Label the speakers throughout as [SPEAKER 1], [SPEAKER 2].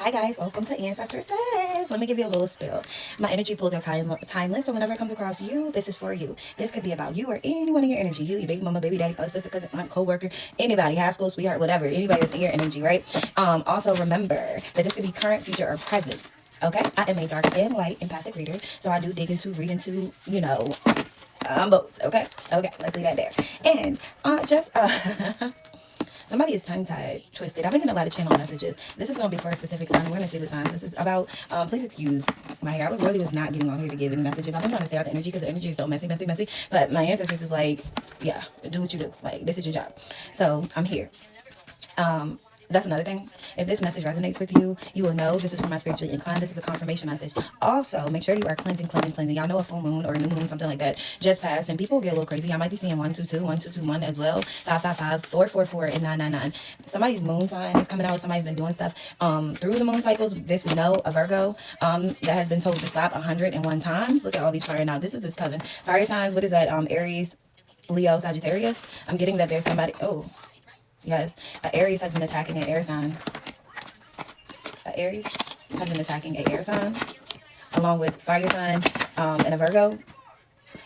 [SPEAKER 1] Hi guys, welcome to Ancestor Says. Let me give you a little spill. My energy pools are timeless, so whenever it comes across you, this is for you. This could be about you or anyone in your energy. You, your baby mama, baby daddy, sister, cousin, aunt, co-worker, anybody, high school sweetheart, whatever. Anybody that's in your energy, right? Also remember that this could be current, future, or present. Okay? I am a dark and light empathic reader, so I do read into, both. Okay? Okay, let's leave that there. And somebody is tongue-tied, twisted. I've been getting a lot of channel messages. This is going to be for a specific sign. We're going to see the signs. This is about, please excuse my hair. I really was not getting on here to give any messages. I've been trying to stay out the energy because the energy is so messy, messy, messy. But my ancestors is like, yeah, do what you do. Like, this is your job. So, I'm here. That's another thing. If this message resonates with you, you will know this is for my spiritually inclined. This is a confirmation message. Also, make sure you are cleansing. Y'all know a full moon or a new moon, something like that, just passed, and people get a little crazy. I might be seeing 122, 1221 as well, 555, 444, and 999. Somebody's moon sign is coming out. Somebody's been doing stuff through the moon cycles. This we know, a Virgo that has been told to stop 101 times. Look at all these fire now. This is this coven. Fire signs. What is that? Aries, Leo, Sagittarius. I'm getting that there's somebody. Oh. Yes, Aries has been attacking an air sign. Aries has been attacking an air sign, along with fire sign and a Virgo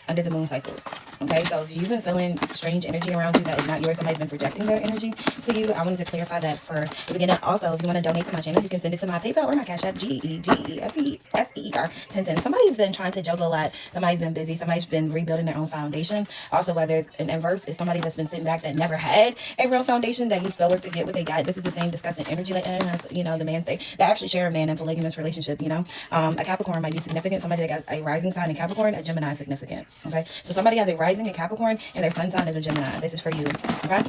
[SPEAKER 1] under the moon cycles. Okay, so if you've been feeling strange energy around you that is not yours, somebody's been projecting their energy to you, I wanted to clarify that for the beginning. Also, if you want to donate to my channel, you can send it to my PayPal or my Cash App, GEGESER1010. Somebody's been trying to juggle a lot. Somebody's been busy. Somebody's been rebuilding their own foundation. Also, whether it's an inverse, is somebody that's been sitting back that never had a real foundation that you spell work to get what they got. This is the same disgusting energy like, the man thing. They actually share a man in polygamous relationship, A Capricorn might be significant. Somebody that got a rising sign in Capricorn, a Gemini is significant. Okay, so somebody has a rising in Capricorn and their sun sign is a Gemini. This is for you. Okay,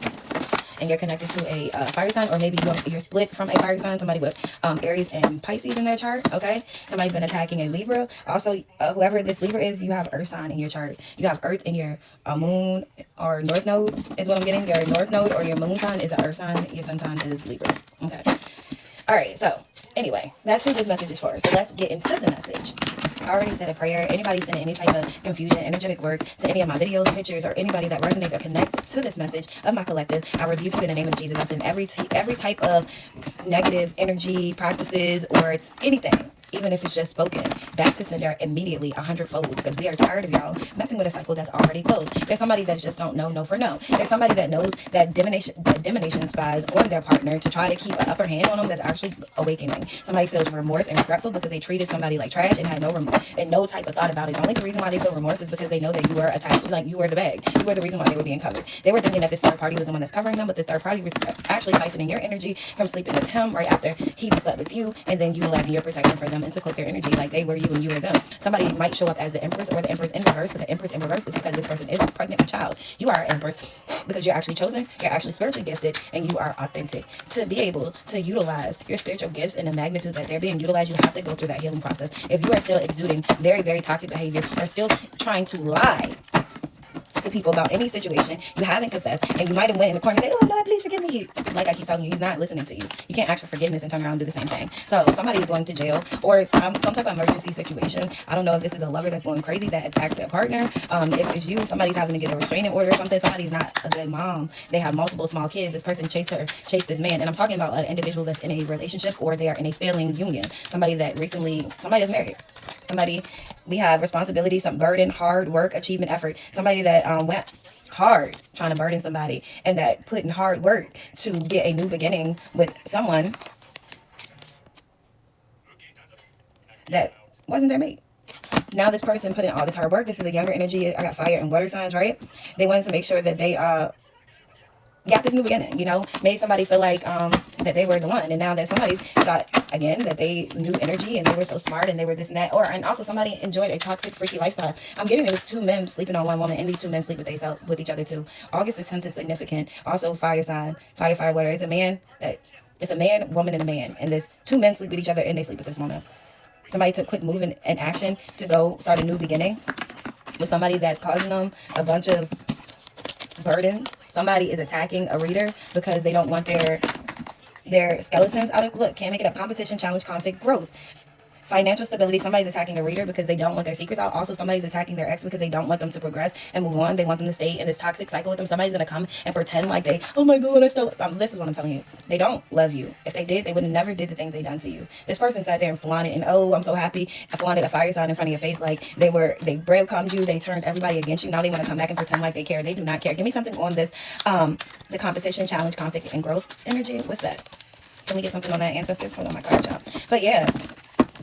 [SPEAKER 1] and you're connected to a fire sign, or maybe you're split from a fire sign. Somebody with Aries and Pisces in their chart. Okay, somebody's been attacking a Libra. Also, whoever this Libra is, you have Earth sign in your chart. You have Earth in your moon or North Node is what I'm getting. Your North Node or your moon sign is an Earth sign. Your sun sign is Libra. Okay. All right. So anyway, that's what this message is for. So let's get into the message. I already said a prayer. Anybody sending any type of confusion, energetic work to any of my videos, pictures, or anybody that resonates or connects to this message of my collective, I rebuke you in the name of Jesus. I send every type of negative energy practices or anything, even if it's just spoken, back to sender immediately 100-fold, because we are tired of y'all messing with a cycle that's already closed. There's somebody that just don't know no for no. There's somebody that knows that divination spies on their partner to try to keep an upper hand on them that's actually awakening. Somebody feels remorse and regretful because they treated somebody like trash and had no type of thought about it. The only reason why they feel remorse is because they know that you were attached, like you were the bag. You were the reason why they were being covered. They were thinking that this third party was the one that's covering them, but this third party was actually siphoning your energy from sleeping with him right after he slept with you, and then utilizing your protection for them and to cloak their energy like they were you and you were them. Somebody might show up as the Empress or the Empress in reverse, but the Empress in reverse is because this person is pregnant with child. You are an Empress because you're actually chosen, you're actually spiritually gifted, and you are authentic. To be able to utilize your spiritual gifts in the magnitude that they're being utilized, you have to go through that healing process. If you are still exuding very, very toxic behavior or still trying to lie to people about any situation you haven't confessed, and you might have went in the corner and say, oh no, please forgive me, like I keep telling you, he's not listening to you. You can't ask for forgiveness and turn around and do the same thing. So somebody is going to jail or some type of emergency situation. I don't know if this is a lover that's going crazy that attacks their partner. If it's you, somebody's having to get a restraining order or something. Somebody's not a good mom. They have multiple small kids. This person chased this man, and I'm talking about an individual that's in a relationship or they are in a failing union. Somebody is married. Somebody, we have responsibility, some burden, hard work, achievement, effort. Somebody that went hard trying to burden somebody, and that put in hard work to get a new beginning with someone that wasn't their mate. Now this person put in all this hard work. This is a younger energy. I got fire and water signs, right? They wanted to make sure that they got this new beginning, made somebody feel like that they were the one. And now that somebody thought again that they knew energy and they were so smart and they were this and that, and also somebody enjoyed a toxic, freaky lifestyle. I'm getting it was two men sleeping on one woman, and these two men sleep with each other too. August the 10th is significant. Also fire sign, fire, water. It's a man, woman, and a man, and there's two men sleep with each other and they sleep with this woman. Somebody took quick move and action to go start a new beginning with somebody that's causing them a bunch of burdens. Somebody is attacking a reader because they don't want their skeletons out of look. Can't make it up. Competition, challenge, conflict, growth. Financial stability. Somebody's attacking a reader because they don't want their secrets out. Also, somebody's attacking their ex because they don't want them to progress and move on. They want them to stay in this toxic cycle with them. Somebody's going to come and pretend like they, oh my God, I still, this is what I'm telling you. They don't love you. If they did, they would have never did the things they done to you. This person sat there and flaunted and, oh, I'm so happy. I flaunted a fire sign in front of your face like they breadcrumbed you. They turned everybody against you. Now they want to come back and pretend like they care. They do not care. Give me something on this, the competition, challenge, conflict, and growth energy. What's that? Can we get something on that, ancestors? Hold on, my card, y'all. But yeah.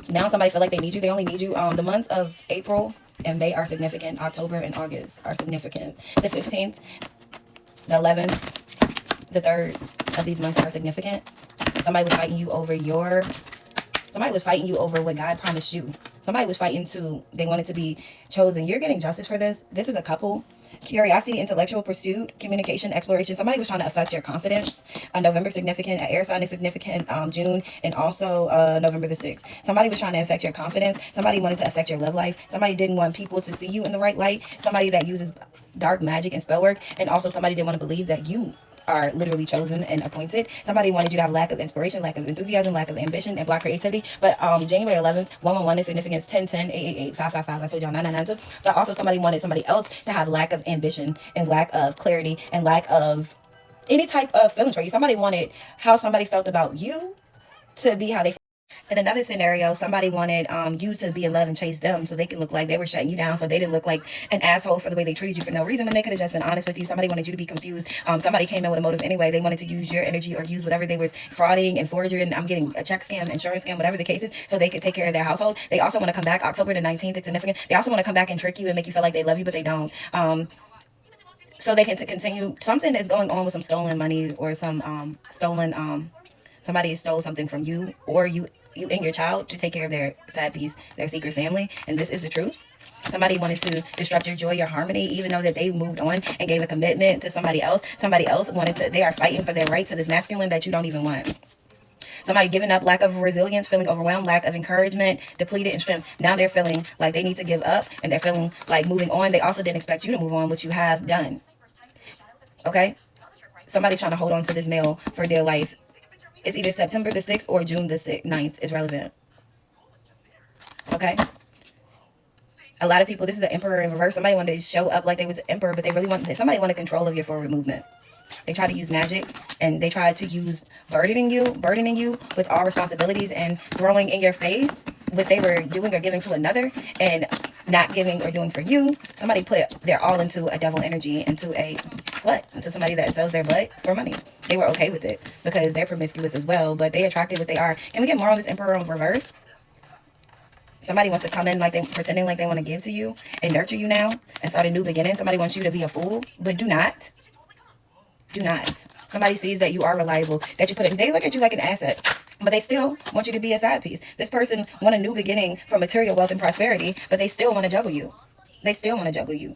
[SPEAKER 1] Now somebody feel like they need you. They only need you. The months of April and May are significant. October and August are significant. The 15th, the 11th, the 3rd of these months are significant. Somebody was fighting you over what God promised you. Somebody was fighting they wanted to be chosen. You're getting justice for this. This is a couple. Curiosity, intellectual pursuit, communication, exploration. Somebody was trying to affect your confidence. November significant. Air sign is significant. June and also November the 6th. Somebody was trying to affect your confidence. Somebody wanted to affect your love life. Somebody didn't want people to see you in the right light. Somebody that uses dark magic and spell work. And also somebody didn't want to believe that you are literally chosen and appointed. Somebody wanted you to have lack of inspiration, lack of enthusiasm, lack of ambition, and block creativity. But January 11th, 111 is significance 1010 888 555. I told y'all 9992. But also somebody wanted somebody else to have lack of ambition and lack of clarity and lack of any type of feelings for you. Somebody wanted how somebody felt about you to be how they. In another scenario, somebody wanted you to be in love and chase them so they can look like they were shutting you down, so they didn't look like an asshole for the way they treated you for no reason when they could have just been honest with you. Somebody wanted you to be confused. Somebody came in with a motive anyway. They wanted to use your energy or use whatever they were frauding and forging. I'm getting a check scam, insurance scam, whatever the case is, so they could take care of their household. They also want to come back October the 19th. It's significant. They also want to come back and trick you and make you feel like they love you, but they don't. So they can continue. Something is going on with some stolen money or some stolen somebody stole something from you or you and your child to take care of their sad piece, their secret family. And this is the truth. Somebody wanted to disrupt your joy, your harmony, even though that they moved on and gave a commitment to somebody else. Somebody else they are fighting for their right to this masculine that you don't even want. Somebody giving up, lack of resilience, feeling overwhelmed, lack of encouragement, depleted in strength. Now they're feeling like they need to give up and they're feeling like moving on. They also didn't expect you to move on, which you have done. Okay? Somebody's trying to hold on to this male for dear life. It's either September the 6th or June the 9th is relevant. Okay? A lot of people, this is the Emperor in reverse. Somebody wanted to show up like they was an emperor, but somebody wanted control of your forward movement. They tried to use magic and they tried to use burdening you with all responsibilities and throwing in your face what they were doing or giving to another and not giving or doing for you. Somebody put their all into a devil energy, into a slut, into somebody that sells their butt for money. They were okay with it because they're promiscuous as well, but they attracted what they are. Can we get more on this Emperor in reverse? Somebody wants to come in like they pretending like they want to give to you and nurture you now and start a new beginning. Somebody wants you to be a fool, but do not. Do not. Somebody sees that you are reliable, that you put it. They look at you like an asset, but they still want you to be a side piece. This person want a new beginning for material wealth and prosperity, but they still want to juggle you. They still want to juggle you.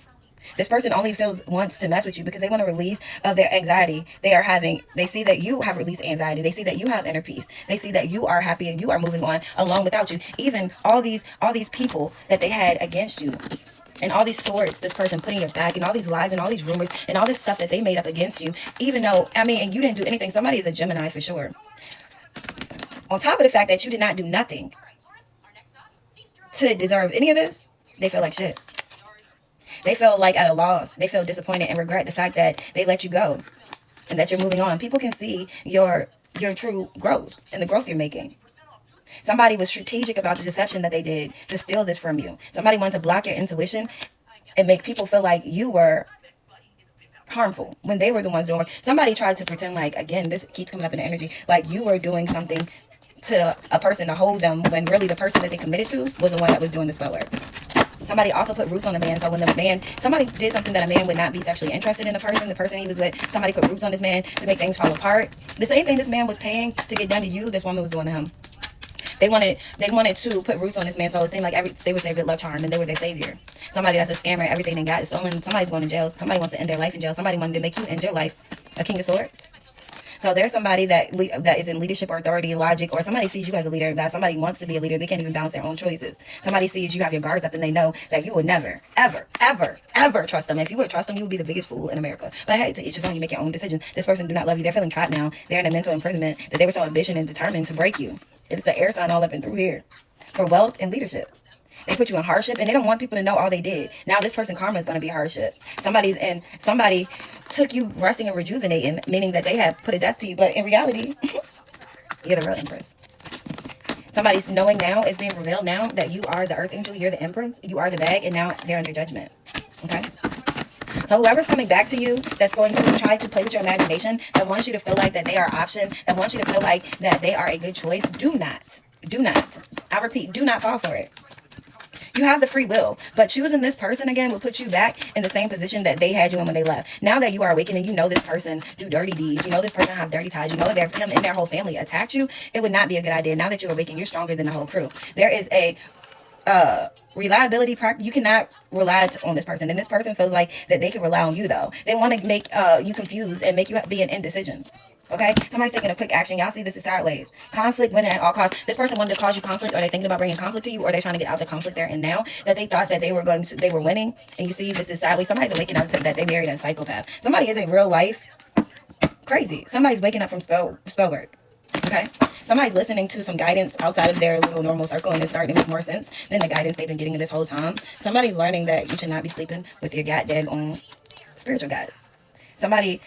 [SPEAKER 1] This person only wants to mess with you because they want a release of their anxiety they are having. They see that you have released anxiety. They see that you have inner peace. They see that you are happy and you are moving on along without you. Even all these people that they had against you. And all these swords this person put in your back and all these lies and all these rumors and all this stuff that they made up against you, even though, and you didn't do anything. Somebody is a Gemini for sure. On top of the fact that you did not do nothing to deserve any of this, they feel like shit. They feel like at a loss. They feel disappointed and regret the fact that they let you go and that you're moving on. People can see your true growth and the growth you're making. Somebody was strategic about the deception that they did to steal this from you. Somebody wanted to block your intuition and make people feel like you were harmful when they were the ones doing it. Somebody tried to pretend like, again, this keeps coming up in the energy, like you were doing something to a person to hold them when really the person that they committed to was the one that was doing the spell work. Somebody also put roots on the man. So when somebody did something that a man would not be sexually interested in the person he was with, somebody put roots on this man to make things fall apart. The same thing this man was paying to get done to you, this woman was doing to him. They wanted to put roots on this man, so it seemed like they was their good luck charm and they were their savior. Somebody that's a scammer, everything they got is stolen. Somebody's going to jail. Somebody wants to end their life in jail. Somebody wanted to make you end your life a King of Swords. So there's somebody that is in leadership or authority, logic, or somebody sees you as a leader. That somebody wants to be a leader. They can't even balance their own choices. Somebody sees you have your guards up and they know that you would never, ever, ever, ever trust them. If you would trust them, you would be the biggest fool in America. But hey, to each his own. You make your own decisions. This person do not love you. They're feeling trapped now. They're in a mental imprisonment that they were so ambitious and determined to break you. It's the air sign all up and through here. for wealth and leadership. They put you in hardship and they don't want people to know all they did. Now this person karma is going to be hardship. Somebody took you resting and rejuvenating, meaning that they had put a death to you. But in reality, you're the real empress. Somebody's knowing now, is being revealed now that you are the earth angel, you're the empress, you are the bag, and now they're under judgment. Okay? So whoever's coming back to you, that's going to try to play with your imagination, that wants you to feel like that they are an option, that wants you to feel like that they are a good choice, do not, I repeat, do not fall for it. You have the free will, but choosing this person again will put you back in the same position that they had you in when they left. Now that you are awakening, you know this person do dirty deeds, you know this person have dirty ties, you know that him and their whole family attacked you. It would not be a good idea. Now that you're awakening, you're stronger than the whole crew. There is a reliability practice. You cannot rely on this person, and this person feels like that they can rely on you though. They want to make you confused and make you be an indecision. Okay, somebody's taking a quick action. Y'all see this is sideways. Conflict, winning at all costs. This person wanted to cause you conflict, or they're thinking about bringing conflict to you, or they're trying to get out the conflict there and now, that they thought that they were winning. And you see this is sideways. Somebody's waking up to that they married a psychopath. Somebody is a real life crazy. Somebody's waking up from spell work. Okay, somebody's listening to some guidance outside of their little normal circle, and it's starting to make more sense than the guidance they've been getting this whole time. Somebody's learning that you should not be sleeping with your goddamn own spiritual guides. Somebody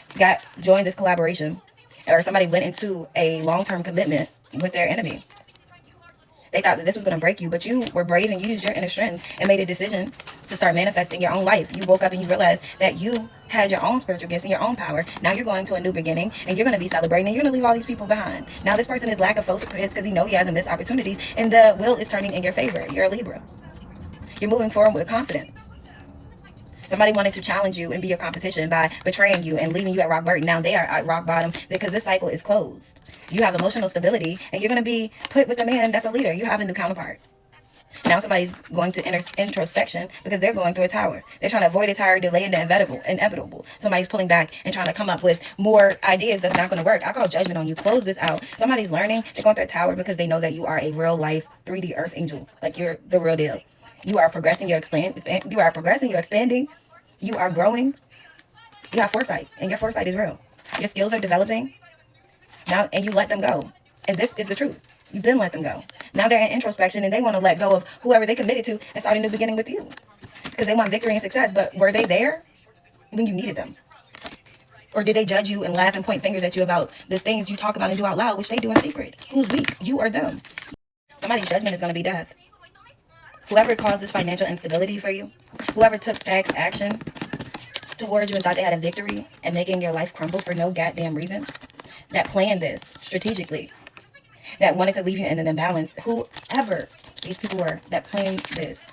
[SPEAKER 1] joined this collaboration, or somebody went into a long-term commitment with their enemy. They thought that this was going to break you, but you were brave and you used your inner strength and made a decision to start manifesting your own life. You woke up and you realized that you had your own spiritual gifts and your own power. Now you're going to a new beginning, and you're going to be celebrating, and you're going to leave all these people behind. Now this person is lack of focus because he knows he hasn't missed opportunities, and the wheel is turning in your favor. You're a Libra. You're moving forward with confidence. Somebody wanted to challenge you and be your competition by betraying you and leaving you at rock bottom. Now they are at rock bottom because this cycle is closed. You have emotional stability, and you're going to be put with a man that's a leader. You have a new counterpart. Now somebody's going to introspection because they're going through a tower. They're trying to avoid a tower, delaying the inevitable. Somebody's pulling back and trying to come up with more ideas that's not going to work. I call judgment on you. Close this out. Somebody's learning. They're going through a tower because they know that you are a real life 3D earth angel. Like you're the real deal. You are progressing. You're expanding. You are growing. You have foresight, and your foresight is real. Your skills are developing now, and you let them go. And this is the truth. You've been let them go. Now they're in introspection, and they want to let go of whoever they committed to and start a new beginning with you, because they want victory and success. But were they there when you needed them? Or did they judge you and laugh and point fingers at you about the things you talk about and do out loud, which they do in secret? Who's weak? You or them? Somebody's judgment is going to be death. Whoever causes financial instability for you, whoever took facts action towards you and thought they had a victory and making your life crumble for no goddamn reason, that planned this strategically, that wanted to leave you in an imbalance, whoever these people were that planned this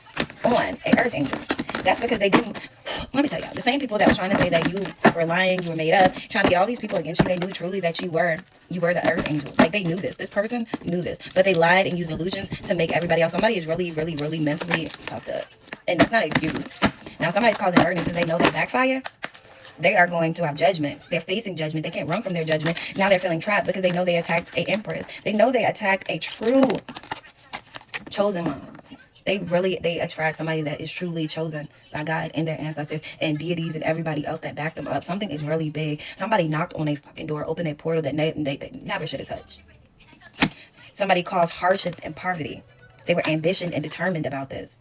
[SPEAKER 1] on a earth angel, that's because they didn't. Let me tell y'all, the same people that were trying to say that you were lying, you were made up, trying to get all these people against you, they knew truly that you were the earth angel. Like they knew this. This person knew this, but they lied and used illusions to make everybody else. Somebody is really, really, really mentally fucked up, and that's not an excuse. Now somebody's causing burden because they know they backfire. They are going to have judgments. They're facing judgment. They can't run from their judgment. Now they're feeling trapped because they know they attacked a empress. They know they attacked a true chosen one. They attract somebody that is truly chosen by God and their ancestors and deities and everybody else that backed them up. Something is really big. Somebody knocked on a fucking door, opened a portal that they never should have touched. Somebody caused hardship and poverty. They were ambitioned and determined about this.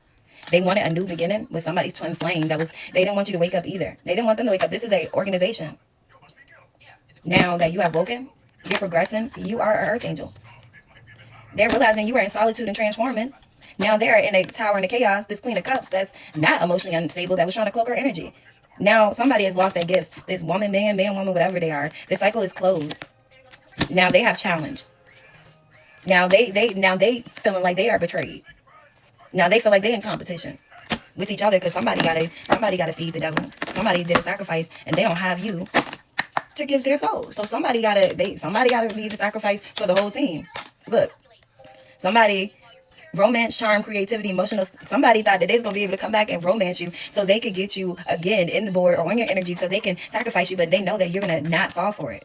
[SPEAKER 1] They wanted a new beginning with somebody's twin flame. They didn't want you to wake up either. They didn't want them to wake up. This is an organization. Now that you have woken, you're progressing, you are an earth angel. They're realizing you are in solitude and transforming. Now they're in a tower in the chaos, this Queen of Cups that's not emotionally unstable, that was trying to cloak her energy. Now somebody has lost their gifts. This woman, man, woman, whatever they are. The cycle is closed. Now they have challenge. Now they feeling like they are betrayed. Now they feel like they're in competition with each other because somebody gotta feed the devil. Somebody did a sacrifice and they don't have you to give their soul. So somebody gotta be the sacrifice for the whole team. Look, somebody, romance, charm, creativity, emotional, somebody thought that they was going to be able to come back and romance you so they could get you again in the board or on your energy so they can sacrifice you, but they know that you're going to not fall for it.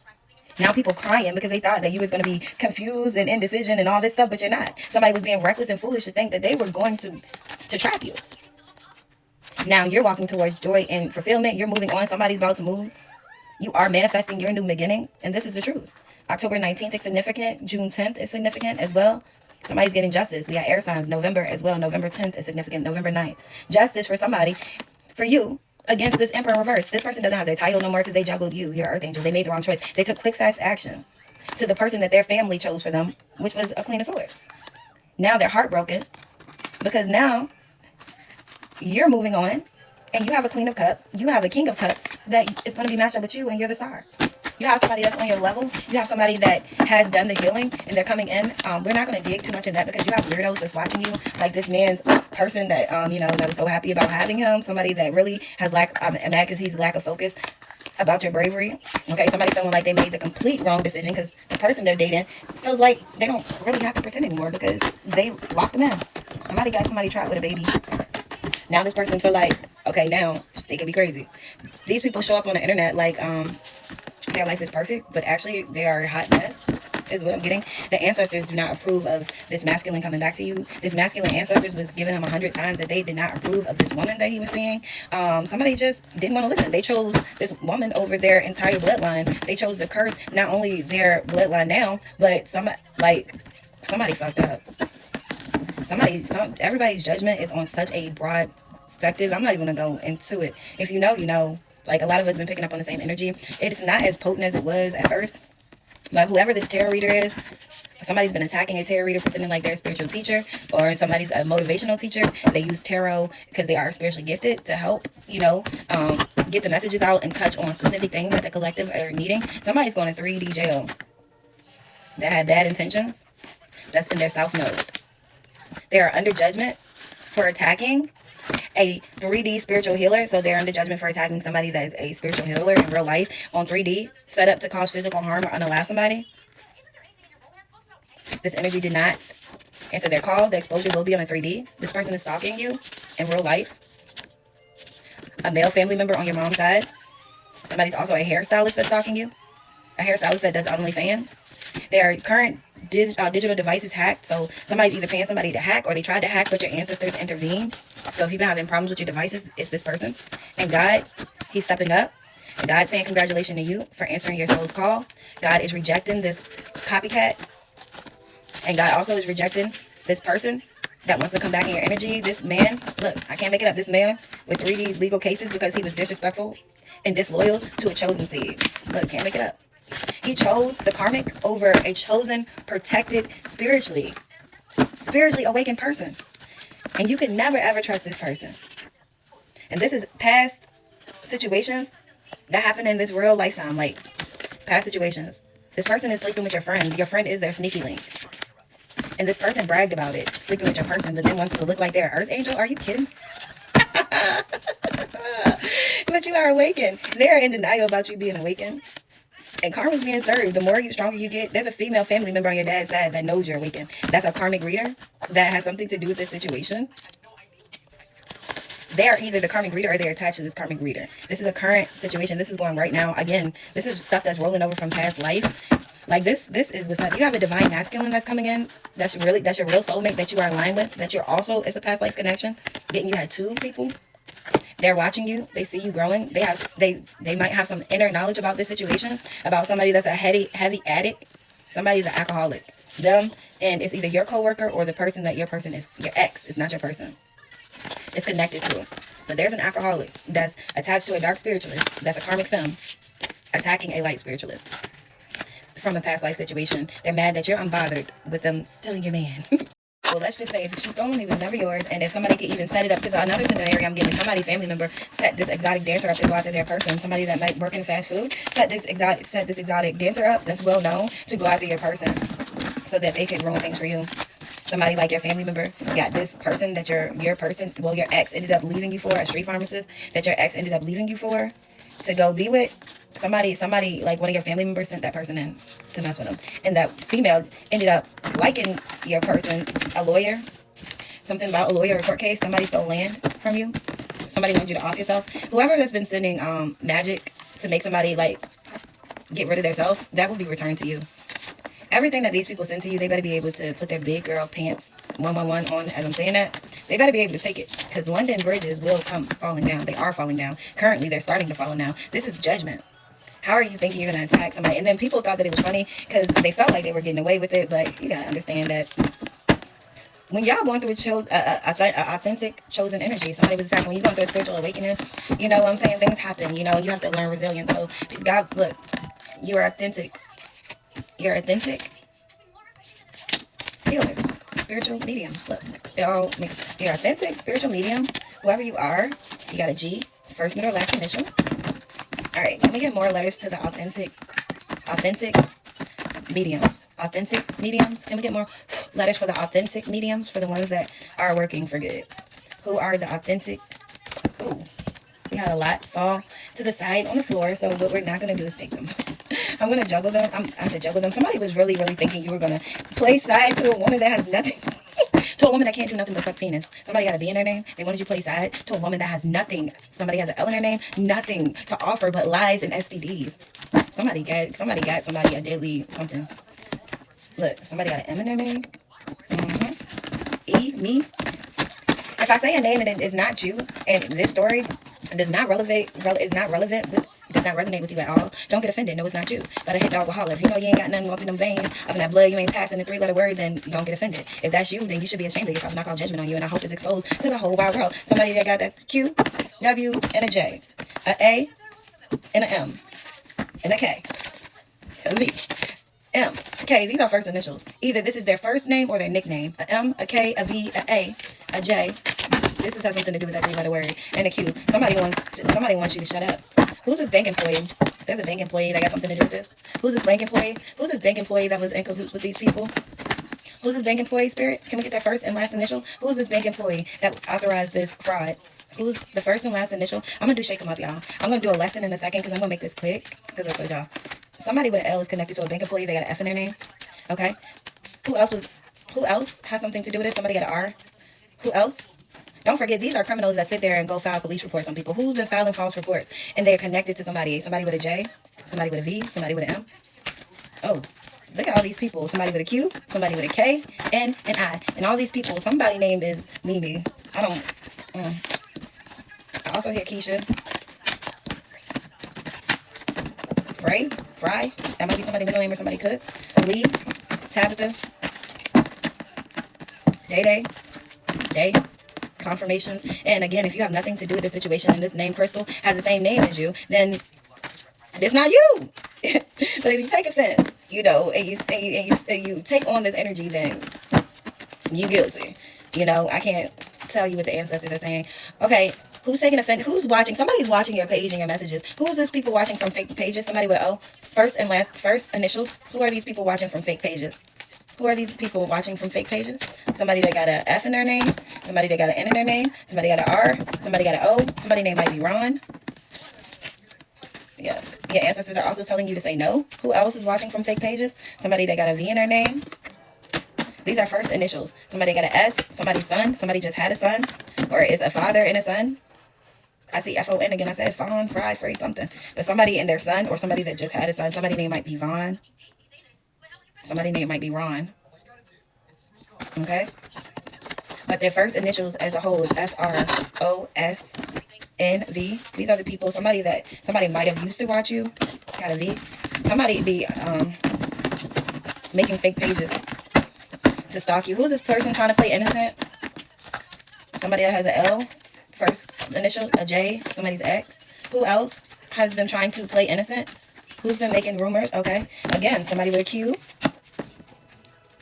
[SPEAKER 1] Now people crying because they thought that you was going to be confused and indecision and all this stuff, but you're not. Somebody was being reckless and foolish to think that they were going to trap you. Now you're walking towards joy and fulfillment. You're moving on. Somebody's about to move. You are manifesting your new beginning, and this is the truth. October 19th is significant. June 10th is significant as well. Somebody's getting justice. We got air signs. November as well. November 10th is significant. November 9th. Justice for somebody, for you, against this Emperor reverse. This person doesn't have their title no more because they juggled you, your Earth Angel. They made the wrong choice. They took quick, fast action to the person that their family chose for them, which was a Queen of Swords. Now they're heartbroken because now you're moving on and you have a Queen of Cups. You have a King of Cups that is going to be matched up with you and you're the star. You have somebody that's on your level. You have somebody that has done the healing and they're coming in. We're not going to dig too much in that because you have weirdos that's watching you. Like this man's person that, that was so happy about having him. Somebody that really has mad because he's lack of focus about your bravery. Okay, somebody feeling like they made the complete wrong decision because the person they're dating feels like they don't really have to pretend anymore because they locked them in. Somebody got somebody trapped with a baby. Now this person feel like, okay, now they can be crazy. These people show up on the internet like, their life is perfect, but actually they are a hot mess, is what I'm getting. The ancestors do not approve of this masculine coming back to you. This masculine ancestors was giving him 100 signs that they did not approve of this woman that he was seeing. Somebody just didn't want to listen. They chose this woman over their entire bloodline. They chose to curse not only their bloodline now, but somebody fucked up. Everybody's judgment is on such a broad perspective. I'm not even gonna go into it. If you know, you know. Like a lot of us been picking up on the same energy. It's not as potent as it was at first. But whoever this tarot reader is, somebody's been attacking a tarot reader, pretending like they're a spiritual teacher, or somebody's a motivational teacher. They use tarot because they are spiritually gifted to help, get the messages out and touch on specific things that the collective are needing. Somebody's going to 3D jail that had bad intentions. That's in their south node. They are under judgment for attacking a 3D spiritual healer. So they're under judgment for attacking somebody that is a spiritual healer in real life on 3D, set up to cause physical harm or unallow somebody. This energy did not answer their call. The exposure will be on a 3D. This person is stalking you in real life. A male family member on your mom's side. Somebody's also a hairstylist that's stalking you. A hairstylist that does OnlyFans. Their current digital device is hacked. So somebody's either paying somebody to hack or they tried to hack, but your ancestors intervened. So if you've been having problems with your devices, it's this person. And God, he's stepping up. And God's saying congratulations to you for answering your soul's call. God is rejecting this copycat. And God also is rejecting this person that wants to come back in your energy. This man, look, I can't make it up. This man with 3D legal cases because he was disrespectful and disloyal to a chosen seed. Look, can't make it up. He chose the karmic over a chosen, protected, spiritually awakened person. And you can never, ever trust this person. And this is past situations that happen in this real lifetime, like past situations. This person is sleeping with your friend. Your friend is their sneaky link. And this person bragged about it, sleeping with your person, but then wants to look like they're an earth angel. Are you kidding? But you are awakened. They're in denial about you being awakened. And karma's being served. The more stronger you get, there's a female family member on your dad's side that knows you're awakened. That's a karmic reader that has something to do with this situation. They are either the karmic reader or they're attached to this karmic reader. This is a current situation. This is going right now. Again, this is stuff that's rolling over from past life. Like this is what's up. You have a divine masculine that's coming in. That's your real soulmate that you are aligned with. That you're also, it's a past life connection. Getting you had two people. They're watching you. They see you growing. They might have some inner knowledge about this situation, about somebody that's a heavy addict. Somebody's an alcoholic. Them, and it's either your coworker or the person that your person is. Your ex is not your person. It's connected to it. But there's an alcoholic that's attached to a dark spiritualist. That's a karmic femme attacking a light spiritualist from a past life situation. They're mad that you're unbothered with them stealing your man. Well, let's just say if she's stolen, it was never yours. And if somebody could even set it up, because another scenario I'm getting, somebody, family member, set this exotic dancer up to go after their person. Somebody that might work in fast food, set this exotic dancer up that's well known to go after your person, so that they could ruin things for you. Somebody like your family member got this person that your person, well, your ex ended up leaving you for, a street pharmacist that your ex ended up leaving you for, to go be with. Somebody like one of your family members sent that person in to mess with them. And that female ended up liking your person, a lawyer. Something about a lawyer or court case. Somebody stole land from you. Somebody wanted you to off yourself. Whoever has been sending magic to make somebody like get rid of themselves, that will be returned to you. Everything that these people send to you, they better be able to put their big girl pants 111 on as I'm saying that. They better be able to take it, because London bridges will come falling down. They are falling down. Currently, they're starting to fall now. This is judgment. How are you thinking you're going to attack somebody? And then people thought that it was funny because they felt like they were getting away with it. But you got to understand that when y'all going through authentic chosen energy, somebody was attacking when you're going through a spiritual awakening, you know what I'm saying? Things happen, you know, you have to learn resilience. So God, look, you're authentic. You're authentic healer, spiritual medium. Look, they all make you're authentic, spiritual medium, whoever you are, you got a G, first, middle, last initial. All right, let me get more letters to the authentic mediums. Authentic mediums. Can we get more letters for the authentic mediums, for the ones that are working for good? Who are the authentic? Ooh, we had a lot fall to the side on the floor, so what we're not going to do is take them. I'm going to juggle them. I said juggle them. Somebody was really, really thinking you were going to play side to a woman that has nothing. To a woman that can't do nothing but suck penis. Somebody got a B in their name. They wanted you to play side to a woman that has nothing. Somebody has an L in their name. Nothing to offer but lies and STDs. Somebody got somebody a deadly something. Look, somebody got an M in their name. E, me. If I say a name and it is not you, and this story does not resonate with you at all, don't get offended. No, it's not you. But a hit dog will holler. If you know you ain't got nothing up in them veins, up in that blood, you ain't passing the 3-letter word, then don't get offended. If that's you, then you should be ashamed of yourself and not call judgment on you. And I hope it's exposed to the whole wide world. Somebody that got that Q, W, and a J, a and a M, and a K, a V, M, K. These are first initials. Either this is their first name or their nickname. A M, a K, a V, a J. This has something to do with that 3-letter word. And a Q. Somebody wants you to shut up. Who's this bank employee? There's a bank employee that got something to do with this. Who's this bank employee? Who's this bank employee that was in cahoots with these people? Who's this bank employee, Spirit? Can we get their first and last initial? Who's this bank employee that authorized this fraud? Who's the first and last initial? I'm going to do shake them up, y'all. I'm going to do a lesson in a second because I'm going to make this quick. Because I told y'all. Somebody with an L is connected to a bank employee. They got an F in their name. Okay? Who else has something to do with this? Somebody got an R. Who else? Don't forget, these are criminals that sit there and go file police reports on people. Who's been filing false reports? And they're connected to somebody. Somebody with a J, somebody with a V, somebody with an M. Oh, look at all these people. Somebody with a Q, somebody with a K, N, and I. And all these people, somebody's name is Mimi. I also hear Keisha. Fry. That might be somebody's middle name or somebody could. Lee, Tabitha, Day. Confirmations. And again, if you have nothing to do with the situation and this name Crystal has the same name as you, then it's not you. But if you take offense, you know, and you take on this energy, then you guilty. You know, I can't tell you what the ancestors are saying. Okay, who's taking offense? Who's watching? Somebody's watching your page and your messages. Who is this people watching from fake pages? Somebody with an O, first initials. Who are these people watching from fake pages? Who are these people watching from fake pages? Somebody that got an F in their name. Somebody that got an N in their name. Somebody got an R. Somebody got an O. Somebody's name might be Ron. Yes. Your ancestors are also telling you to say no. Who else is watching from fake pages? Somebody that got a V in their name. These are first initials. Somebody got an S. Somebody's son. Somebody just had a son. Or is a father and a son. I see F-O-N again. I said Fawn, Fry, Free, something. But somebody and their son or somebody that just had a son. Somebody's name might be Vaughn. Somebody's name might be Ron. Okay? But their first initials as a whole is F-R-O-S-N-V. These are the people, somebody might have used to watch you. Got a V. Somebody be making fake pages to stalk you. Who's this person trying to play innocent? Somebody that has an L. First initial, a J. Somebody's X. Who else has them trying to play innocent? Who's been making rumors? Okay. Again, somebody with a Q.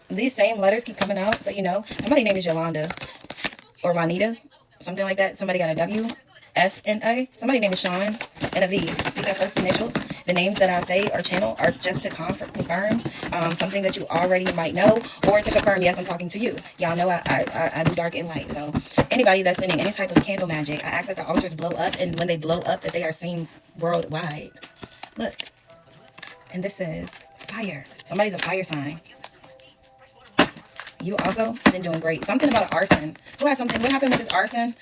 [SPEAKER 1] These same letters keep coming out, so you know. Somebody's name is Yolanda or Juanita, something like that. Somebody got a W, S, and A. Somebody's name is Sean and a V. These are first initials. The names that I say or channel are just to confirm something that you already might know, or to confirm, yes, I'm talking to you. Y'all know I do dark and light. So anybody that's sending any type of candle magic, I ask that the altars blow up, and when they blow up, that they are seen worldwide. Look. And this says fire. Somebody's a fire sign. You also been doing great. Something about an arson. Who has something? What happened with this arson?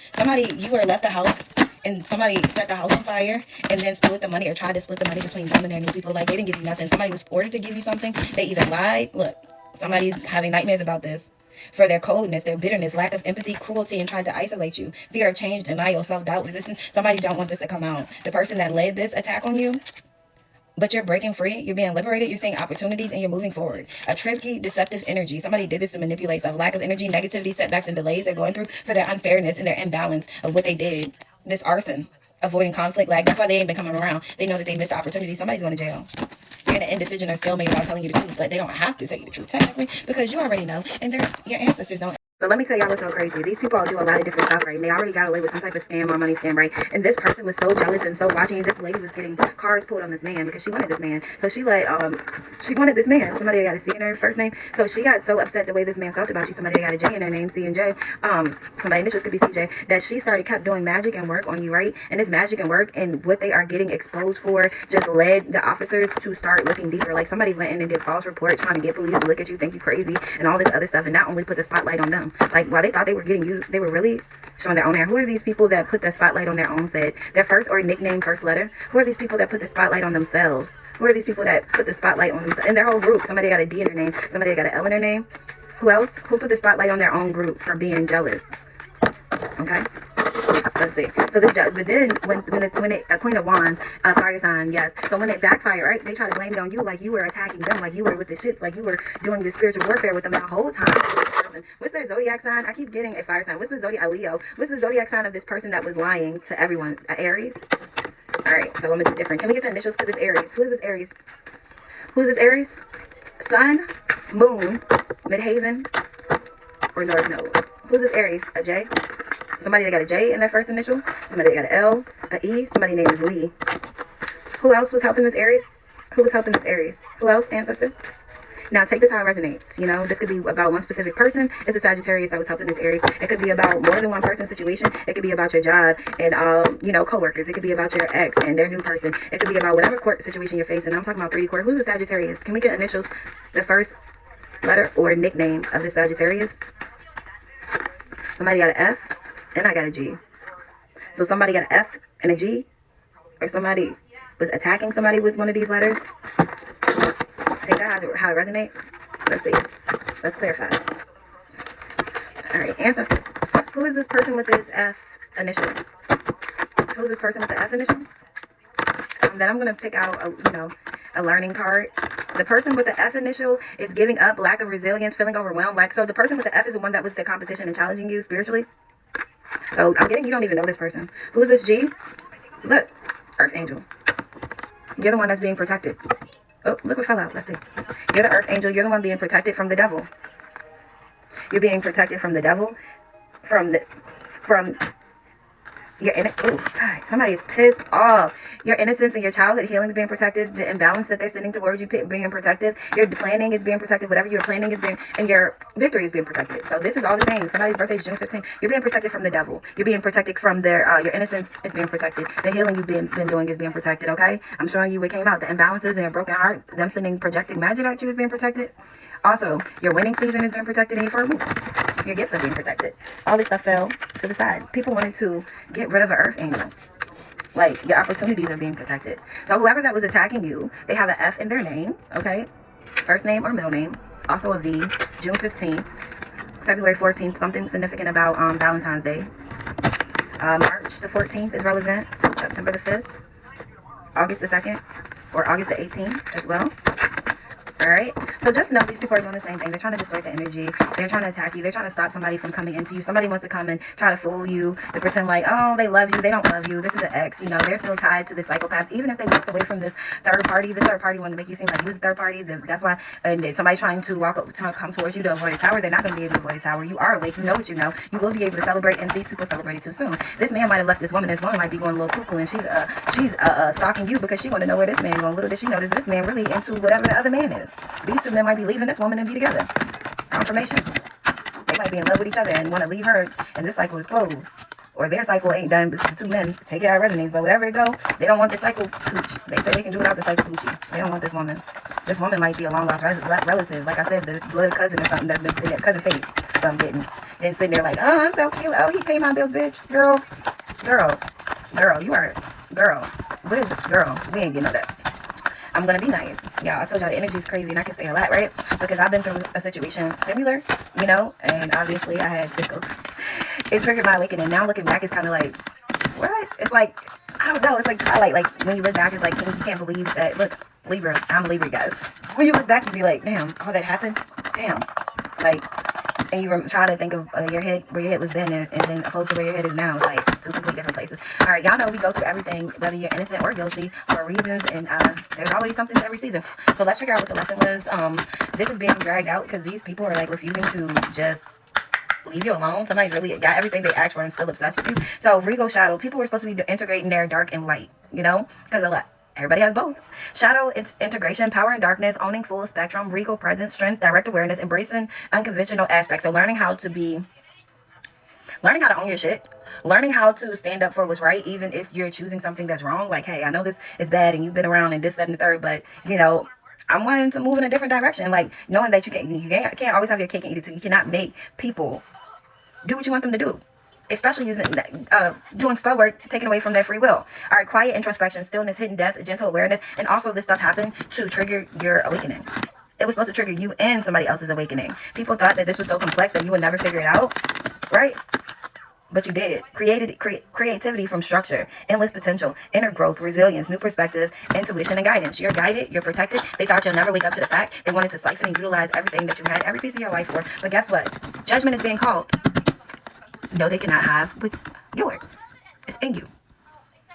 [SPEAKER 1] You were left the house and somebody set the house on fire and then split the money or tried to split the money between them and their new people. Like, they didn't give you nothing. Somebody was ordered to give you something. They either lied. Look, somebody's having nightmares about this. For their coldness, their bitterness, lack of empathy, cruelty, and tried to isolate you. Fear of change, denial, self-doubt, resistance. Somebody don't want this to come out. The person that led this attack on you but you're breaking free, you're being liberated, you're seeing opportunities, and you're moving forward. A tricky, deceptive energy. Somebody did this to manipulate stuff. Lack of energy, negativity, setbacks, and delays they're going through for their unfairness and their imbalance of what they did. This arson, avoiding conflict, like that's why they ain't been coming around. They know that they missed the opportunity. Somebody's going to jail. You're in an indecision or stalemate about telling you the truth, but they don't have to tell you the truth technically because you already know, and your ancestors don't. But let me tell y'all what's so crazy. These people all do a lot of different stuff, right? And they already got away with some type of scam or money scam, right? And this person was so jealous and so watching. This lady was getting cards pulled on this man because she wanted this man. So she wanted this man. Somebody got a C in her first name. So she got so upset the way this man felt about you. Somebody got a J in her name, C and J. Somebody initials could be CJ. That she kept doing magic and work on you, right? And this magic and work and what they are getting exposed for just led the officers to start looking deeper. Like somebody went in and did false reports trying to get police to look at you, think you crazy, and all this other stuff, and not only put the spotlight on them. Like while they thought they were getting you, they were really showing their own hair. Who are these people that put the spotlight on their own said their first or nickname first letter? Who are these people that put the spotlight on themselves? Who are these people that put the spotlight on themselves? In their whole group, somebody got a D in their name, somebody got an L in their name. Who else? Who put the spotlight on their own group for being jealous? Okay. Let's see. So this, but then when it Queen of Wands, fire sign, yes. So when it backfired, right? They try to blame it on you, like you were attacking them, like you were with the shits, like you were doing the spiritual warfare with them the whole time. What's their zodiac sign? I keep getting a fire sign. What's the zodiac? Leo. What's the zodiac sign of this person that was lying to everyone? Aries. All right. So I'm gonna do different. Can we get the initials to this Aries? Who is this Aries? Who is this Aries? Sun, Moon, Midhaven, or North Node. Who's this Aries? A J. Somebody that got a J in their first initial. Somebody that got an L, an E. Somebody named is Lee. Who else was helping this Aries? Who was helping this Aries? Who else? Ancestors? Now, take this how it resonates. You know, this could be about one specific person. It's a Sagittarius that was helping this Aries. It could be about more than one person situation. It could be about your job and, you know, coworkers. It could be about your ex and their new person. It could be about whatever court situation you're facing. I'm talking about 3D court. Who's a Sagittarius? Can we get initials? The first letter or nickname of the Sagittarius? Somebody got an F. And I got a G. So somebody got an F and a G, or somebody was attacking somebody with one of these letters. Take that how it resonates. Let's see. Let's clarify. All right, ancestors. Who is this person with this F initial? Who is this person with the F initial? Then I'm gonna pick out a learning card. The person with the F initial is giving up, lack of resilience, feeling overwhelmed. Like so, the person with the F is the one that was the competition and challenging you spiritually. So I'm getting you don't even know this person. Who is this G? Look, Earth Angel. You're the one that's being protected. Oh, look what fell out. Let's see. You're the Earth Angel. You're the one being protected from the devil. You're being protected from the devil. From your God, somebody is pissed off. Your innocence and your childhood healing is being protected. The imbalance that they're sending towards you being protected. Your planning is being protected. Whatever you're planning is being, and your victory is being protected. So this is all the things. Somebody's birthday is June 15th. You're being protected from the devil. You're being protected from their, your innocence is being protected. The healing you've been doing is being protected, okay? I'm showing you what came out. The imbalances and your broken heart, them sending projecting magic at you is being protected. Also, your winning season is being protected and your move. Your gifts are being protected. All this stuff fell to the side. People wanted to get rid of an Earth Angel. Like, your opportunities are being protected. So whoever that was attacking you, they have an F in their name, okay? First name or middle name. Also a V. June 15th. February 14th. Something significant about Valentine's Day. March the 14th is relevant. So September the 5th. August the 2nd. Or August the 18th as well. Alright, so just know these people are doing the same thing. They're trying to distort the energy. They're trying to attack you. They're trying to stop somebody from coming into you. Somebody wants to come and try to fool you. They pretend like, oh, they love you. They don't love you. This is an ex. You know, they're still tied to this psychopath. Even if they walked away from this third party, the third party wanted to make you seem like you was the third party. That's why, and if somebody trying to come towards you to avoid a tower, they're not going to be able to avoid a tower. You are awake. You know what you know. You will be able to celebrate, and these people celebrated too soon. This man might have left this woman. This woman might be going a little cuckoo, and she's stalking you because she want to know where this man going. Little did she know this man really into whatever the other man is. These two men might be leaving this woman and be together. Confirmation. They might be in love with each other and want to leave her, and this cycle is closed. Or their cycle ain't done, but the two men take it out of resonates. But whatever it go, they don't want the cycle cooch. They say they can do without the cycle coochie. They don't want this woman. This woman might be a long lost relative. Like I said, the blood cousin or something that's been sitting there, cousin Faith, that I'm getting. And sitting there like, oh, I'm so cute. Oh, he paid my bills, bitch. Girl, you are, girl. What is it? Girl, we ain't getting no that. I'm going to be nice. Y'all, I told y'all the energy is crazy and I can say a lot, right? Because I've been through a situation similar, you know, and obviously I had to go. It triggered my awakening. Now looking back, it's kind of like, what? It's like, I don't know. It's like Twilight. Like when you look back, it's like, you can't believe that. Look, Libra. I'm a Libra, guys. When you look back, you be like, damn, all that happened? Damn. Like, and you try to think of your head, where your head was then, and then opposed to where your head is now. It's like two completely different places. All right, y'all know we go through everything, whether you're innocent or guilty, for reasons, and there's always something to every season. So let's figure out what the lesson was. This is being dragged out because these people are like refusing to just leave you alone. Somebody's really got everything they asked for and still obsessed with you. So Regal Shadow, people were supposed to be integrating their dark and light, you know, because everybody has both. Shadow, it's integration, power and darkness, owning full spectrum, regal presence, strength, direct awareness, embracing unconventional aspects. So learning how to own your shit, learning how to stand up for what's right, even if you're choosing something that's wrong. Like, hey, I know this is bad and you've been around and this, that, and the third, but you know, I'm wanting to move in a different direction. Like, knowing that you can't always have your cake and eat it too. You cannot make people do what you want them to do, especially using doing spell work taken away from their free will. All right, quiet introspection, stillness, hidden depth, gentle awareness, and also this stuff happened to trigger your awakening. It was supposed to trigger you and somebody else's awakening. People thought that this was so complex that you would never figure it out, right? But you did. Creativity from structure, endless potential, inner growth, resilience, new perspective, intuition, and guidance. You're guided, you're protected. They thought you'll never wake up to the fact. They wanted to siphon and utilize everything that you had, every piece of your life for. But guess what? Judgment is being called. No, they cannot have what's yours. It's in you.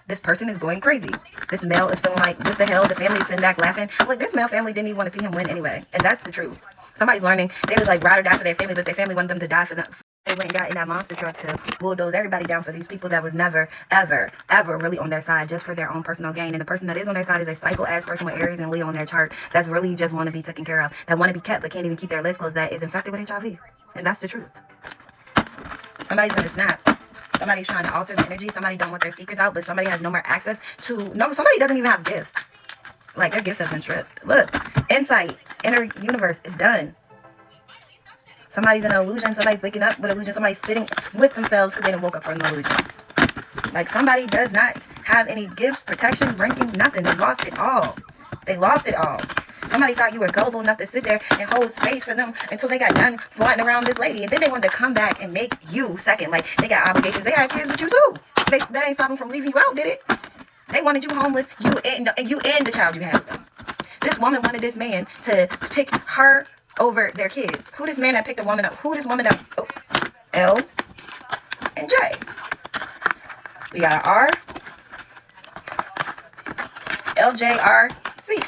[SPEAKER 1] This person is going crazy. This male is feeling like, what the hell? The family is sitting back laughing. Look, this male family didn't even want to see him win anyway. And that's the truth. Somebody's learning. They was like ride or die for their family, but their family wanted them to die for them. They went and got in that monster truck to bulldoze everybody down for these people that was never, ever, ever really on their side, just for their own personal gain. And the person that is on their side is a psycho-ass person with Aries and Leo on their chart that's really just want to be taken care of, that want to be kept but can't even keep their lids closed, that is infected with HIV. And that's the truth. Somebody's going to snap. Somebody's trying to alter the energy. Somebody don't want their secrets out, but somebody has no more access to... No, somebody doesn't even have gifts. Like, their gifts have been stripped. Look, insight, inner universe is done. Somebody's in an illusion. Somebody's waking up with illusion. Somebody's sitting with themselves because they didn't woke up from an illusion. Like, somebody does not have any gifts, protection, ranking, nothing. They lost it all. They lost it all. Somebody thought you were gullible enough to sit there and hold space for them until they got done flaunting around this lady. And then they wanted to come back and make you second. Like, they got obligations. They had kids with you too. That ain't stopping from leaving you out, did it? They wanted you homeless, you and the child you had with them. This woman wanted this man to pick her over their kids. Who this man that picked a woman up? Who this woman that... Oh, L and J. We got an R. LJRC.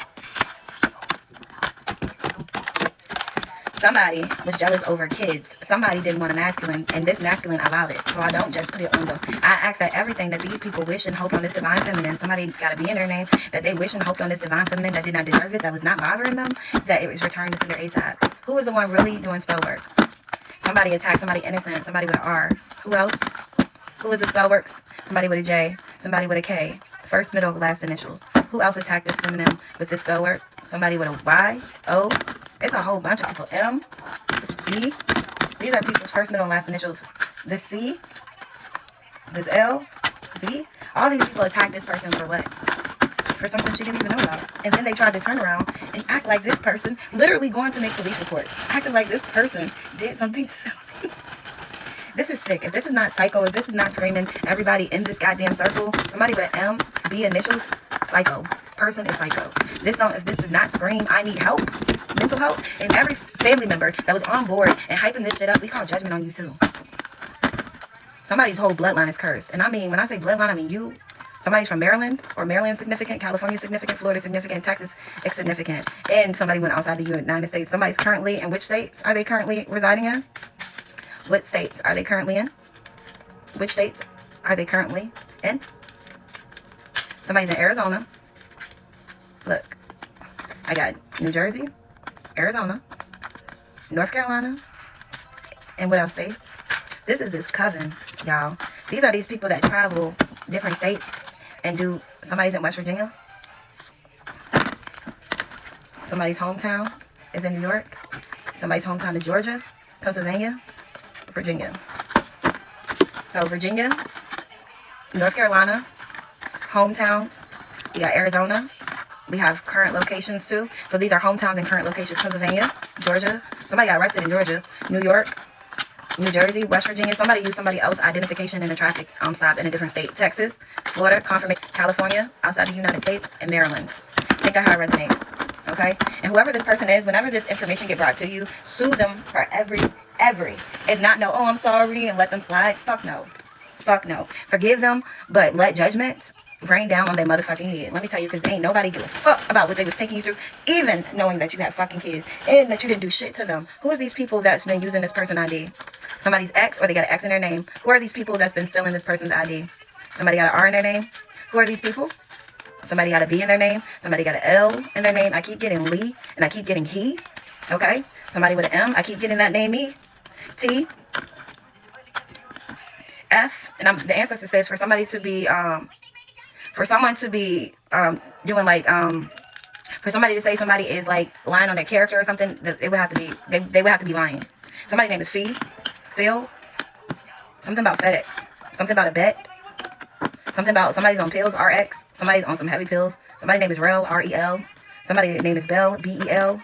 [SPEAKER 1] Somebody was jealous over kids. Somebody didn't want a masculine, and this masculine allowed it. So I don't just put it on them. I ask that everything that these people wish and hoped on this divine feminine, somebody got to be in their name, that they wish and hoped on this divine feminine that did not deserve it, that was not bothering them, that it was returned to their ASAP. Who was the one really doing spell work? Somebody attacked somebody innocent, somebody with an R. Who else? Who was the spell work? Somebody with a J, somebody with a K. First, middle, last initials. Who else attacked this feminine with this spell work? Somebody with a Y, O. It's a whole bunch of people. M, B. These are people's first, middle, and last initials. This C, this L, B. All these people attacked this person for what? For something she didn't even know about. And then they tried to turn around and act like this person, literally going to make police reports, acting like this person did something to them. This is sick. If this is not psycho, if this is not screaming everybody in this goddamn circle, somebody with M, B initials, psycho. Person is psycho. If this does not scream, I need help, mental help, and every family member that was on board and hyping this shit up, we call judgment on you too. Somebody's whole bloodline is cursed. And I mean, when I say bloodline, I mean you. Somebody's from Maryland, or Maryland significant, California significant, Florida significant, Texas is significant. And somebody went outside the United States. Somebody's currently, in which states are they currently residing in? What states are they currently in? Which states are they currently in? Somebody's in Arizona. Look, I got New Jersey, Arizona, North Carolina, and what else states? This is this coven, y'all. These are these people that travel different states and do... Somebody's in West Virginia. Somebody's hometown is in New York. Somebody's hometown is Georgia, Pennsylvania, Virginia. So Virginia, North Carolina, hometowns. We got Arizona. We have current locations too. So these are hometowns and current locations. Pennsylvania, Georgia. Somebody got arrested in Georgia. New York, New Jersey, West Virginia. Somebody used somebody else's identification in a traffic stop in a different state. Texas, Florida, confirmation, California, outside the United States, and Maryland. Think at how it resonates, okay? And whoever this person is, whenever this information get brought to you, sue them for every. It's not no, oh, I'm sorry, and let them slide. Fuck no. Fuck no. Forgive them, but let judgments rain down on their motherfucking head. Let me tell you, because ain't nobody give a fuck about what they was taking you through, even knowing that you have fucking kids and that you didn't do shit to them. Who are these people that's been using this person ID? Somebody's ex, or they got an X in their name. Who are these people that's been stealing this person's ID? Somebody got an R in their name. Who are these people? Somebody got a B in their name. Somebody got an L in their name. I keep getting Lee, and I keep getting he. Okay? Somebody with an M. I keep getting that name E. T. F. And the ancestor says for somebody to be, for someone to be doing like, for somebody to say somebody is like lying on their character or something, it would have to be, they would have to be lying. Somebody's name is Fee. Phil. Something about FedEx. Something about a bet. Something about somebody's on pills, RX. Somebody's on some heavy pills. Somebody's name is Rel, R-E-L. Somebody's name is Bell, B-E-L.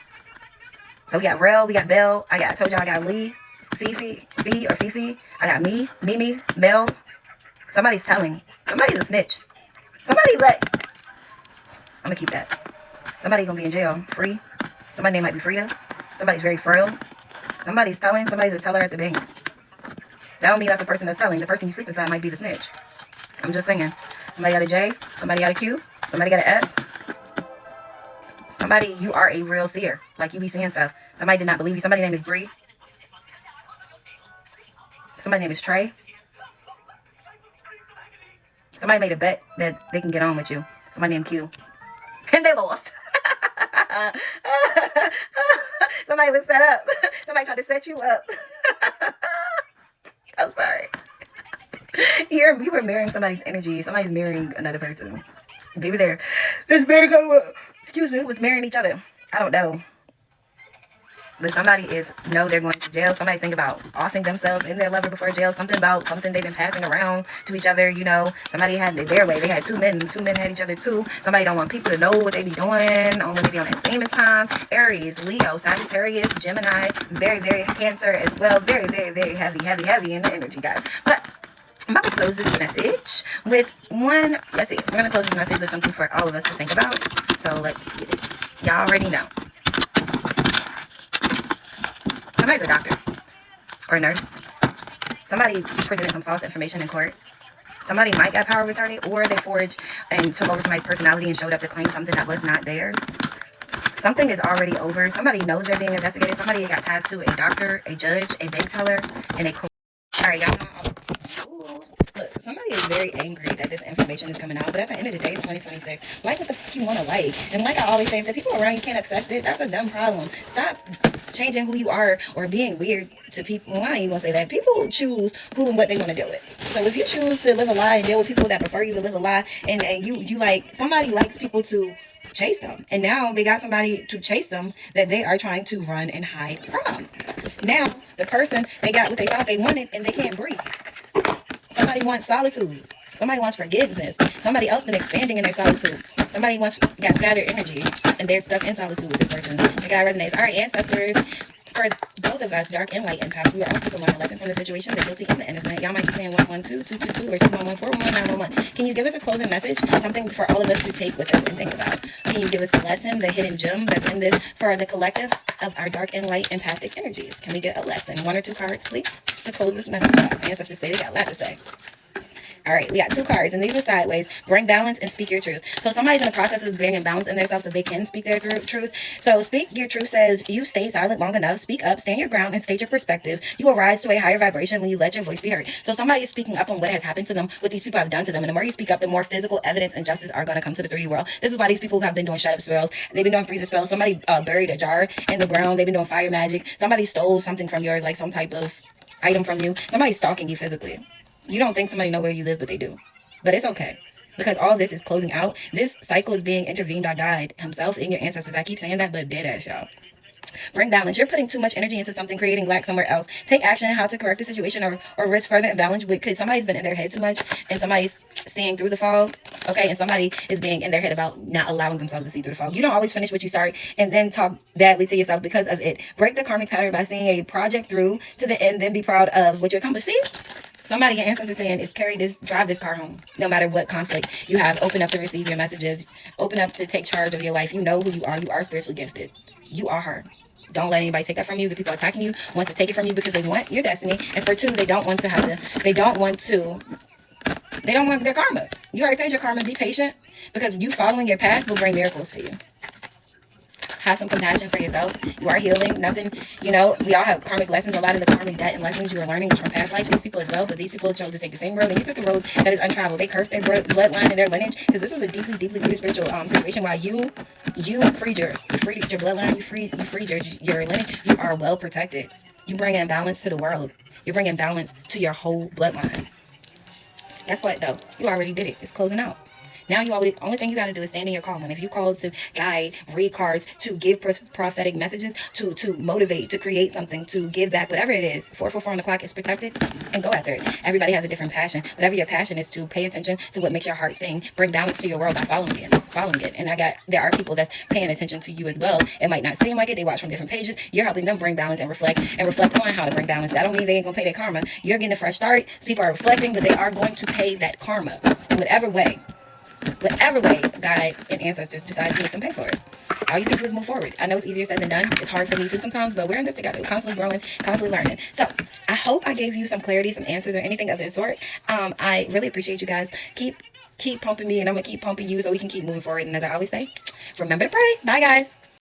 [SPEAKER 1] So we got Rel, we got Bell. I told y'all I got Lee, Fifi, Fee or Fifi. I got me, Mimi, Mel. Somebody's telling. Somebody's a snitch. Somebody I'm gonna keep that. Somebody gonna be in jail, free. Somebody's name might be Frida. Somebody's very frail. Somebody's telling. Somebody's a teller at the bank. That don't mean that's the person that's telling. The person you sleep inside might be the snitch. I'm just saying. Somebody got a J. Somebody got a Q. Somebody got an S. Somebody, you are a real seer. Like, you be seeing stuff. Somebody did not believe you. Somebody's name is Bree. Somebody's name is Trey. Somebody made a bet that they can get on with you. Somebody named Q. And they lost. Somebody was set up. Somebody tried to set you up. I'm sorry. You were mirroring somebody's energy. Somebody's mirroring another person. Maybe they're was marrying each other. I don't know. But somebody they're going to jail. Somebody's thinking about offing themselves in their lover before jail. Something about something they've been passing around to each other, you know. Somebody had it their way. They had two men. Two men had each other too. Somebody don't want people to know what they be doing. Only they be on entertainment time. Aries, Leo, Sagittarius, Gemini. Very, very Cancer as well. Very, very, very heavy in the energy, guys. But I'm about to close this message with one. Let's see. We're going to close this message with something for all of us to think about. So let's get it. Y'all already know. Somebody's a doctor or a nurse. Somebody presented some false information in court. Somebody might got power of attorney, or they forged and took over somebody's personality and showed up to claim something that was not theirs. Something is already over. Somebody knows they're being investigated. Somebody got ties to a doctor, a judge, a bank teller, and a court. All right, y'all know. Look, somebody is very angry that this information is coming out, but at the end of the day, it's 2026. Like what the fuck you want to like. And like I always say, if the people around you can't accept it, that's a dumb problem. Stop changing who you are or being weird to people. Well, I ain't even gonna say that. People choose who and what they want to deal with. So if you choose to live a lie and deal with people that prefer you to live a lie, and you like, somebody likes people to chase them, and now they got somebody to chase them that they are trying to run and hide from. Now the person, they got what they thought they wanted and they can't breathe. Somebody wants solitude. Somebody wants forgiveness. Somebody else been expanding in their solitude. Somebody got scattered energy and they're stuck in solitude with this person. The guy resonates. All right, ancestors, for both of us, dark and light impact, we are also to learn a lesson from the situation, the guilty and the innocent. Y'all might be saying 112, 222, or 211, 411, 911. Can you give us a closing message? Something for all of us to take with us and think about. Can you give us a lesson, the hidden gem that's in this for the collective of our dark and light empathic energies? Can we get a lesson? 1 or 2 cards, please, to close this message out. Ancestors say they got a lot to say. All right, we got 2 cards, and these are sideways. Bring balance and speak your truth. So somebody's in the process of bringing balance in themselves so they can speak their truth. So speak your truth says, you stayed silent long enough. Speak up, stand your ground, and state your perspectives. You will rise to a higher vibration when you let your voice be heard. So somebody is speaking up on what has happened to them, what these people have done to them. And the more you speak up, the more physical evidence and justice are going to come to the 3D world. This is why these people have been doing shut-up spells. They've been doing freezer spells. Somebody buried a jar in the ground. They've been doing fire magic. Somebody stole something from yours, like some type of item from you. Somebody's stalking you physically. You don't think somebody know where you live, but they do. But it's okay, because all this is closing out. This cycle is being intervened by God himself and your ancestors. I keep saying that, but dead ass, y'all. Bring balance. You're putting too much energy into something, creating lack somewhere else. Take action on how to correct the situation or risk further imbalance. Because somebody's been in their head too much and somebody's seeing through the fog. Okay, and somebody is being in their head about not allowing themselves to see through the fog. You don't always finish what you start and then talk badly to yourself because of it. Break the karmic pattern by seeing a project through to the end, then be proud of what you accomplished. See? Somebody, your ancestors saying, is carry this, drive this car home. No matter what conflict you have, open up to receive your messages. Open up to take charge of your life. You know who you are. You are spiritually gifted. You are her. Don't let anybody take that from you. The people attacking you want to take it from you because they want your destiny. And for two, they don't want to have to, they don't want their karma. You already paid your karma. Be patient, because you following your path will bring miracles to you. Have some compassion for yourself. You are healing. Nothing, we all have karmic lessons. A lot of the karmic debt and lessons you are learning is from past life. These people as well, but these people chose to take the same road, and you took the road that is untraveled. They cursed their bloodline and their lineage, because this was a deeply, deeply rooted spiritual situation. While you freed your bloodline, you freed your lineage. You are well protected. You bring in balance to the world. You bring in balance to your whole bloodline. Guess what, though? You already did it. It's closing out. Now only thing you got to do is stand in your calling. If you called to guide, read cards, to give prophetic messages, to motivate, to create something, to give back, whatever it is, 444 on the clock is protected, and go after it. Everybody has a different passion. Whatever your passion is, to pay attention to what makes your heart sing. Bring balance to your world by following it. And there are people that's paying attention to you as well. It might not seem like it. They watch from different pages. You're helping them bring balance and reflect on how to bring balance. That don't mean they ain't gonna pay their karma. You're getting a fresh start. So people are reflecting, but they are going to pay that karma in whatever way God and ancestors decide to make them pay for it. All you can do is move forward. I know it's easier said than done. It's hard for me too sometimes, but we're in this together. We're constantly growing, constantly learning. So I hope I gave you some clarity, some answers, or anything of this sort. I really appreciate you guys. Keep pumping me, and I'm gonna keep pumping you so we can keep moving forward. And as I always say, remember to pray. Bye, guys.